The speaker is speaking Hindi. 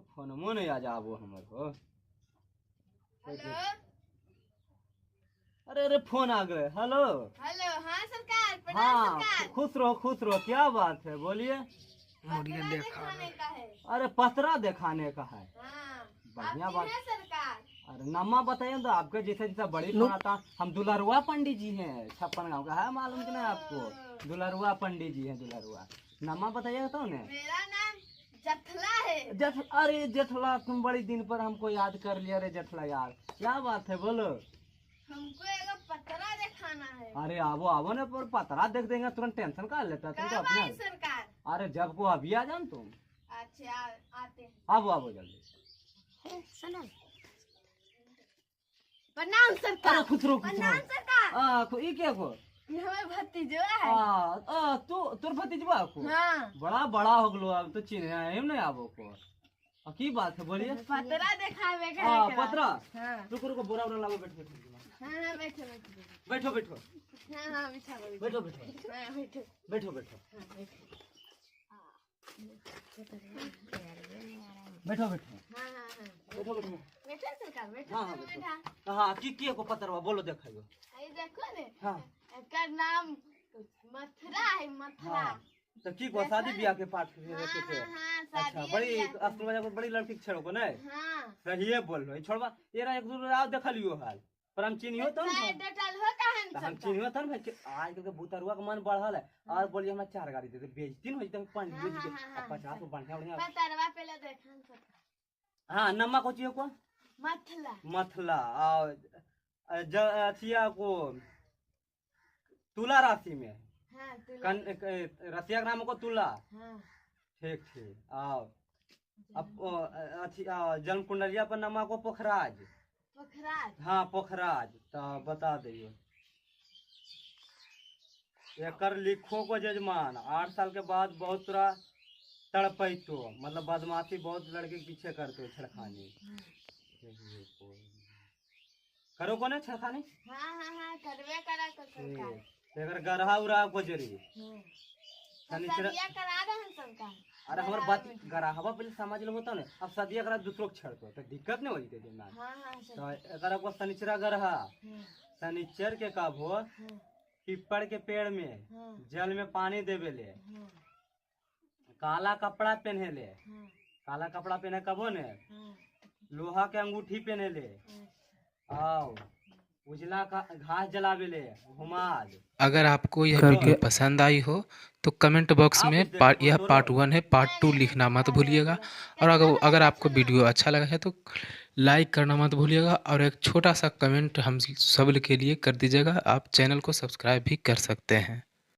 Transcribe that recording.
फोन मो नहीं आ जाबो हमर हो। हेलो अरे अरे फोन आ गए। Hello hello. हाँ सरकार, प्रणाम हाँ सरकार। खुश रहो क्या बात है बोलिए। पतरा दिखाने का है। अरे पतरा दिखाने का है। हाँ बढ़िया आपकी बात। है सरकार। अरे नम्मा बताइए तो आपके जैसे जैसा बड़ी फोन आता। हम दुलरुआ पंडित जी हैं, 56 गाँव का है, मालूम कि नहीं आपको। दुलरुआ पंडित जी हैं, दुलरुआ। नम्मा बताइएगा तो ने। मेरा नाम जथला है। अरे जेठला तुम बड़ी दिन पर हमको याद कर लिया। अरे जेठला यार क्या बात है बोलो। हमको एक पतरा दिखाना है। अरे आवो ना, पर पतरा देख देंगे तुरंत, टेंशन का लेता तुम तो कब अपने। आई सरकार? अरे जब को अभी आ जाओ तुम। अच्छा आते हैं। आवो जल्दी। प्रणाम सरकार। अरे खुश रहो प्रणाम सरकार। ये क्या को। ये हमारे भतीजो है। तोर भतीजवा को। हाँ बड़ा हो गलो अब तो चिन्ह है नहीं आवो को। की बात है बोलिए। पतरा दिखावे का हाँ है। पतरा। हाँ रुको बोरा लाओ बैठो हाँ बैठो बैठो बैठो हाँ बिछा बैठो बैठो। बैठो बैठो बेटा सरकार बेटा हाँ, हाँ, बेटा। हाँ की को पतरवा बोलो देखाइयो। ये देखो ने। हाँ इसका नाम मथुरा है। मथुरा। हाँ तो की को शादी ब्याह के पाठ के हाँ थे। हाँ अच्छा शादी बड़ी स्कूल में जाकर बड़ी लड़की के छेड़ो को नहीं। हाँ सही है बोल लो छोड़वा ये एक दूसरे आओ देख लियो हाल पर हम चिन्हियो तो चाय डटल हो कहन हम सब। चिन्हियो तो भाई आज के बुतरुआ का मन बढ़ल है और बोलिए हमरा 4 गाड़ी दे दे बेइज्जती हो जते 5 बेच के 50 बढ़िया पतरवा पहले देखन सब। हां नम्मा को चाहिए को मथला। मथला और अथिया को तुला राशि में। हाँ तुला। रसिया नाम को तुला। हाँ ठीक आओ अब अथिया जन्म कुंडलिया पर नमा को पोखराज। पोखराज। हाँ पोखराज तो बता दियो। एकर लिखो को जजमान 8 साल के बाद बहुत पूरा तड़पैतो मतलब बदमाशी बहुत लड़के के पीछे करते छड़खानी। करो को ना छड़खानी। हाँ करवे करा को सरकार। एकर गरहा उरा को जरी सदिया करा रहे हैं सरकार। अरे हमार बात गराहवा पहले समझ लो होता ना अब सदिया करा दूसरों को छड़तो तो दिक्कत नहीं होई ते ना। हाँ तो एकरा को शनिचरा गरहा शनिचर के कब हो पीपड़ के पेड़ में जल में पानी देवे ले काला कपड़ा पहने ले। काला कपड़ा पहने कबो ने लोहा के अंगूठी पहने ले आओ उजला का घास जलावे ले घुमाद। अगर आपको यह वीडियो पसंद आई हो तो कमेंट बॉक्स में यह पार्ट 1 है, पार्ट 2 लिखना मत भूलिएगा। और अगर आपको वीडियो अच्छा लगा है तो लाइक करना मत भूलिएगा और एक छोटा सा कमेंट हम सब के लिए कर दीजिएगा। आप चैनल को सब्सक्राइब भी कर सकते हैं।